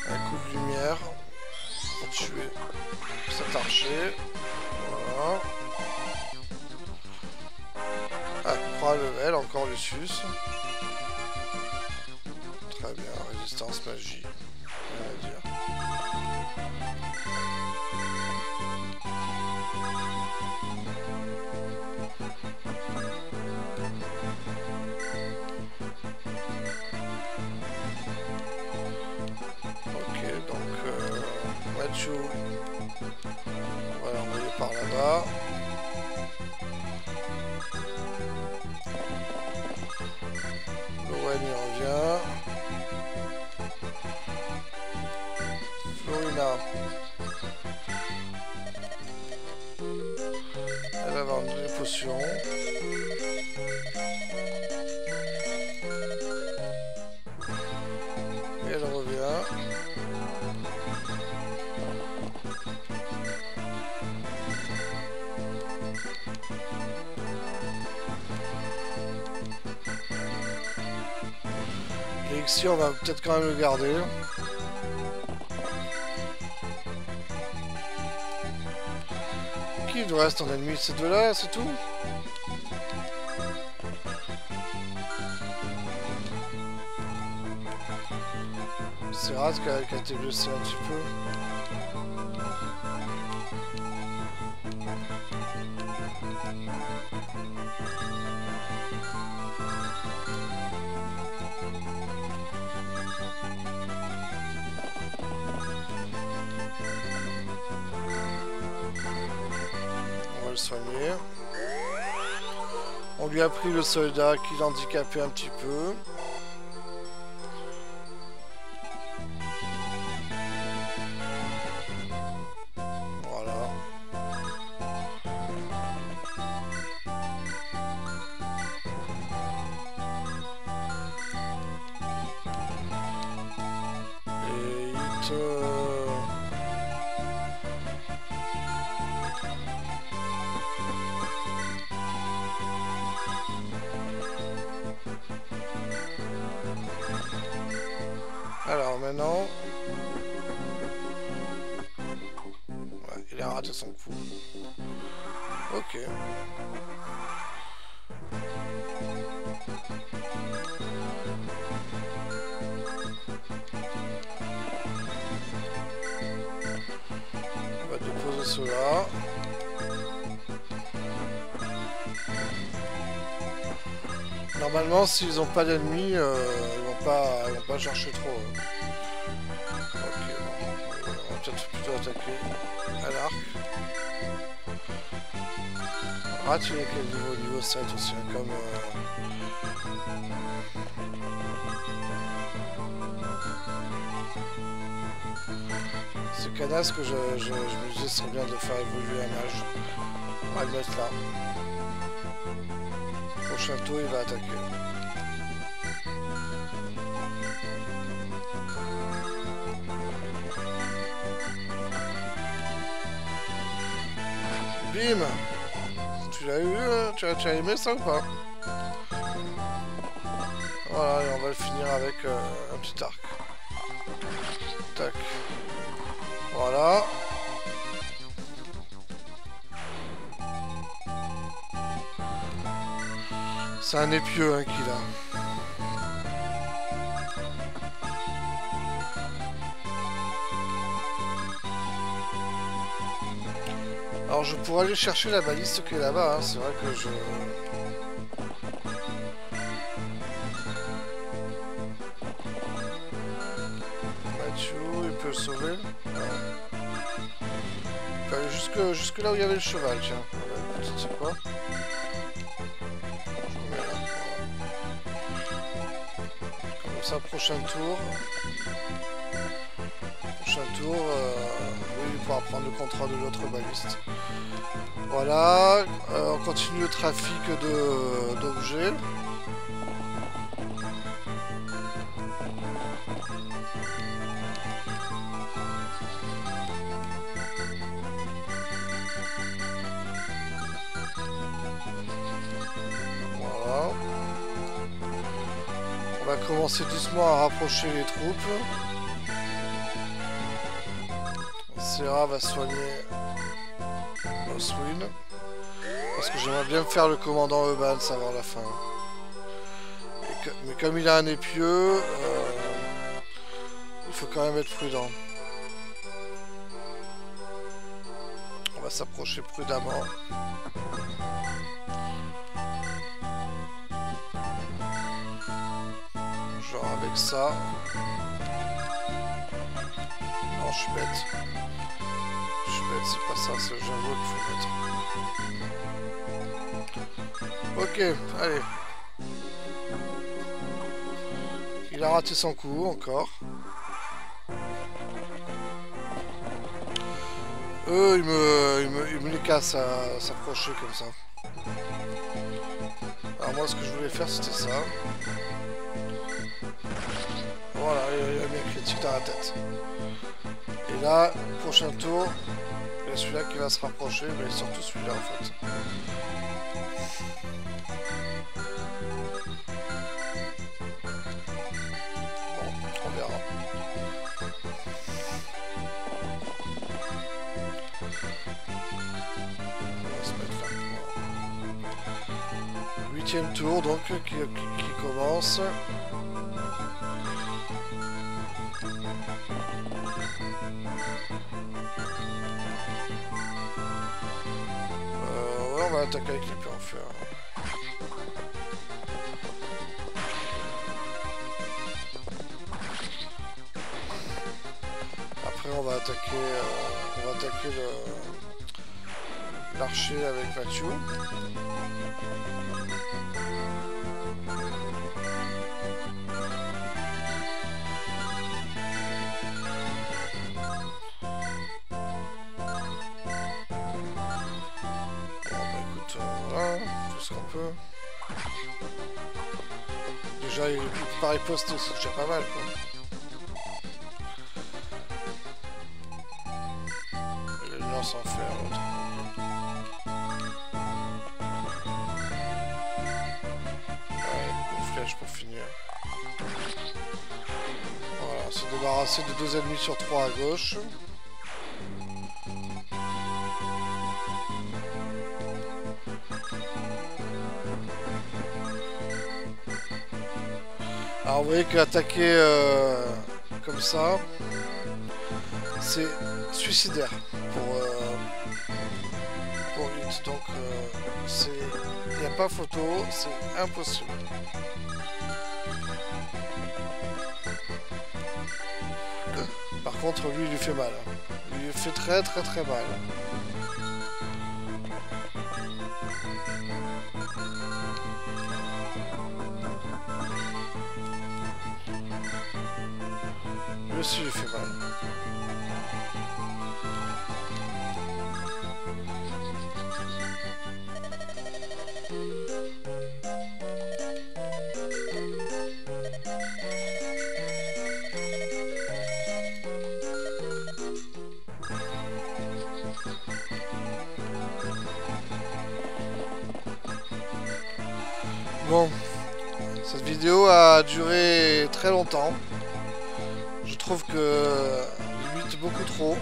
Un coup de lumière pour tuer cet archer. Voilà. Ah, prend un level, encore Lucius. Très bien, résistance magie. Rien à dire. Mathieu, on va l'envoyer par là-bas. Lowen y revient. Florina. Elle va vendre des potions. Et elle revient. L'élixir, on va peut-être quand même le garder. Qui nous reste en ennemi? Ces deux-là, c'est tout? C'est Raz qui a été blessé un petit peu. On va le soigner. On lui a pris le soldat qui l'handicapait un petit peu. Alors maintenant... Ouais, il a raté son coup. Ok. On va ceux-là. Normalement, s'ils n'ont pas d'ennemis, ils vont pas chercher trop. Ok, bon. On va peut-être plutôt attaquer à l'arc. Ah, tu es quel niveau? Niveau 7 aussi, hein, comme... C'est canasse que je me disais ce serait bien de faire évoluer un mage. On va le mettre là. Prochain tour, il va attaquer. Bim! Tu l'as eu? Tu as aimé ça ou pas? Voilà, et on va le finir avec un petit arc. Tac. Voilà. C'est un épieu hein, qu'il a. Alors je pourrais aller chercher la baliste qui est là-bas, hein. C'est vrai que je... Mathieu, il peut le sauver. Ouais. Il peut aller jusque là où il y avait le cheval, tiens. Tu sais quoi? Comme ça, prochain tour. Oui, il pourra prendre le contrôle de l'autre baliste. Voilà, on continue le trafic d'objets. Voilà. On va commencer doucement à rapprocher les troupes. Serra va soigner Oswin. Parce que j'aimerais bien faire le commandant Eubans avant la fin. Mais comme il a un épieu, il faut quand même être prudent. On va s'approcher prudemment. Genre avec ça. Non, je suis bête. C'est pas ça, c'est le javelot qu'il faut mettre. Ok, allez. Il a raté son coup, encore. Eux, ils me les cassent à s'approcher comme ça. Alors moi, ce que je voulais faire, c'était ça. Voilà, il a mis un critique dans la tête. Et là, prochain tour, il y a celui-là qui va se rapprocher, mais surtout celui-là en fait. Bon, on verra. On va se mettre là. 8e tour donc qui commence. On va attaquer avec l'épée en fer. Après on va attaquer l'archer avec Mathieu. Ce qu'on peut. Déjà il paraît poste, c'est déjà pas mal quoi. Il a une lance en fer l'autre. Ouais, une flèche pour finir. Voilà, se débarrasser de 2 ennemis sur 3 à gauche. Alors vous voyez qu'attaquer comme ça, c'est suicidaire vite, donc il n'y a pas photo, c'est impossible. Par contre, lui, il lui fait mal. Il lui fait très mal. Lui aussi, il lui fait mal. Bon, cette vidéo a duré très longtemps. Je trouve que limite beaucoup trop.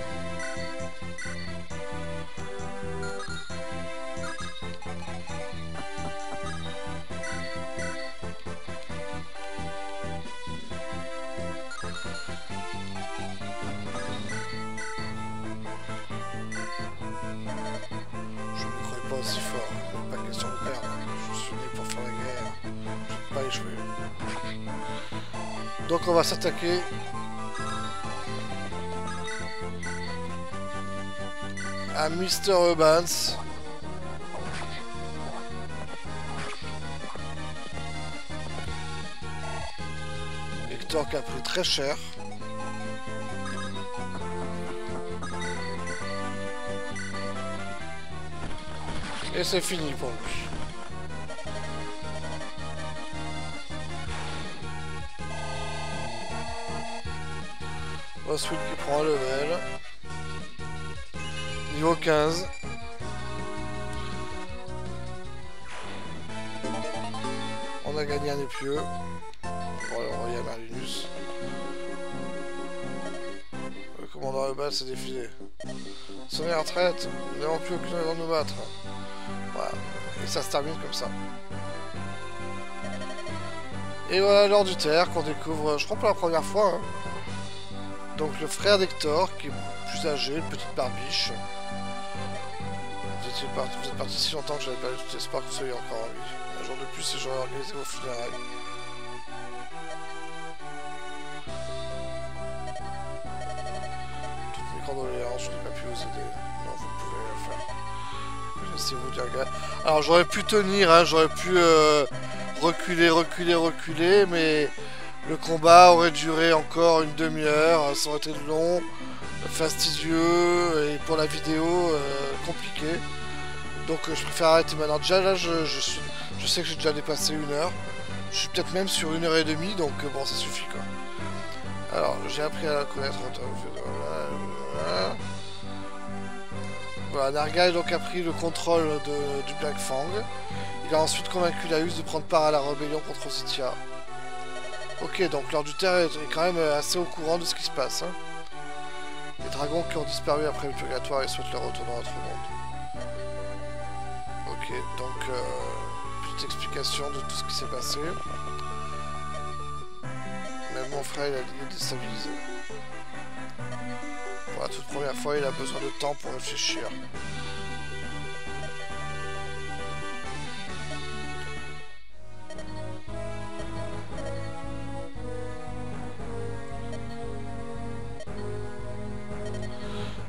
Je ne crois pas aussi fort, il n'est pas question de perdre. Je suis né pour faire la guerre, je ne peux pas échouer. Donc on va s'attaquer à Mr. Urbans. Hector qui a pris très cher. Et c'est fini pour lui. Oswald qui prend un level. Niveau 15. On a gagné un épieu pour le Royal Marinus. Le commandant Urbans s'est défilé. Sonner à retraite, nous n'avons plus aucune raison de nous battre. Voilà. Et ça se termine comme ça. Et voilà Lord du Terre qu'on découvre, je crois pour la première fois. Hein. Donc le frère d'Hector, qui est plus âgé, une petite barbiche. Vous êtes parti si longtemps que j'avais pas eu tout espoir que vous soyez encore en vie. Un jour de plus et j'aurais organisé vos funérailles. Toutes mes condoléances, je n'ai pas pu vous aider. Non, vous pouvez le faire. Laissez-vous dire. Alors j'aurais pu tenir, hein, j'aurais pu reculer, mais le combat aurait duré encore une demi-heure, ça aurait été long, fastidieux, et pour la vidéo, compliqué. Donc je préfère arrêter maintenant. Déjà là, je sais que j'ai déjà dépassé 1 heure. Je suis peut-être même sur 1h30, donc bon, ça suffit quoi. Alors, j'ai appris à la connaître. Voilà, Nargail donc a pris le contrôle du Black Fang. Il a ensuite convaincu Laius de prendre part à la rébellion contre Ositia. Ok, donc Lord du Terre est quand même assez au courant de ce qui se passe. Hein. Les dragons qui ont disparu après le purgatoire et souhaitent leur retour dans notre monde. Ok, donc petite explication de tout ce qui s'est passé. Même mon frère il a déstabilisé. Pour la toute première fois, il a besoin de temps pour réfléchir.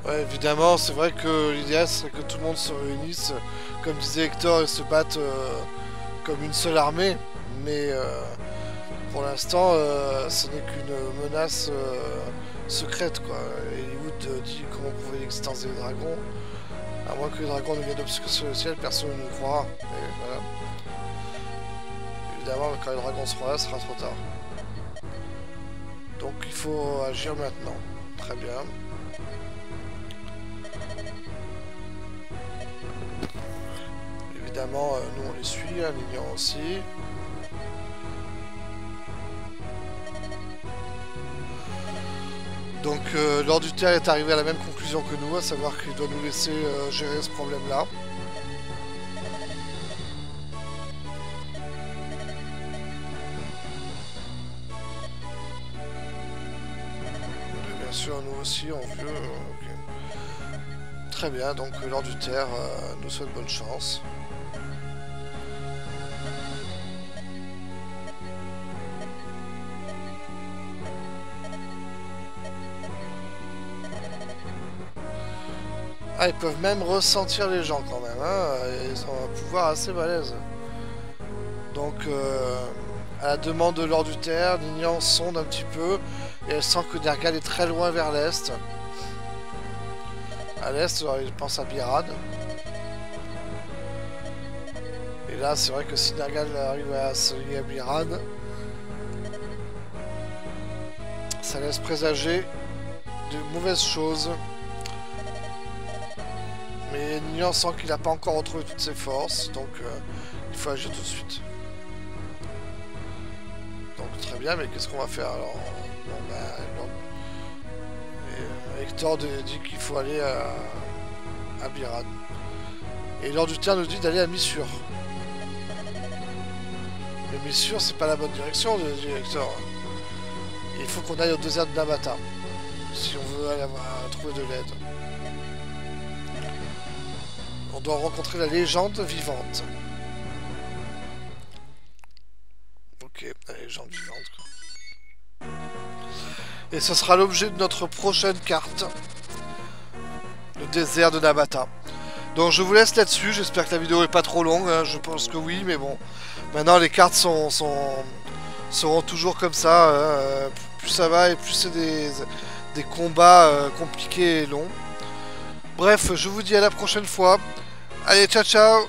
Ouais, évidemment, c'est vrai que l'idéal serait que tout le monde se réunisse, comme disait Hector, et se battent comme une seule armée. Mais pour l'instant, ce n'est qu'une menace secrète, quoi. Et Hollywood dit comment prouver l'existence des dragons. À moins que les dragons ne viennent d'obscurer le ciel, personne ne nous croira. Et voilà. Évidemment, quand les dragons seront là, ce sera trop tard. Donc il faut agir maintenant. Très bien. Évidemment, nous on les suit, hein, Mignon aussi. Donc Lord du Terre est arrivé à la même conclusion que nous, à savoir qu'il doit nous laisser gérer ce problème-là. Bien sûr, nous aussi, on veut. Okay. Très bien, donc Lord du Terre nous souhaite bonne chance. Ah, ils peuvent même ressentir les gens quand même, hein. Ils ont un pouvoir assez balèze. Donc, à la demande de Lord du Terre, Ninian sonde un petit peu et elle sent que Nergal est très loin vers l'est. À l'est, il pense à Birad. Et là, c'est vrai que si Nergal arrive à se lier à Birad, ça laisse présager de mauvaises choses. Mais Ninian sent qu'il n'a pas encore retrouvé toutes ses forces, donc il faut agir tout de suite. Donc très bien, mais qu'est-ce qu'on va faire alors? Bon, bah, Hector dit qu'il faut aller à Birad. Et Lord du Terre nous dit d'aller à Missur. Mais Missur, c'est pas la bonne direction, dit Hector. Il faut qu'on aille au désert de Nabata, si on veut aller trouver de l'aide. On doit rencontrer la légende vivante. Ok, la légende vivante, quoi. Et ce sera l'objet de notre prochaine carte. Le désert de Nabata. Donc je vous laisse là-dessus, j'espère que la vidéo est pas trop longue, hein. Je pense que oui, mais bon. Maintenant les cartes seront toujours comme ça, hein. Plus ça va et plus c'est des combats compliqués et longs. Bref, je vous dis à la prochaine fois. Allez, ciao ciao!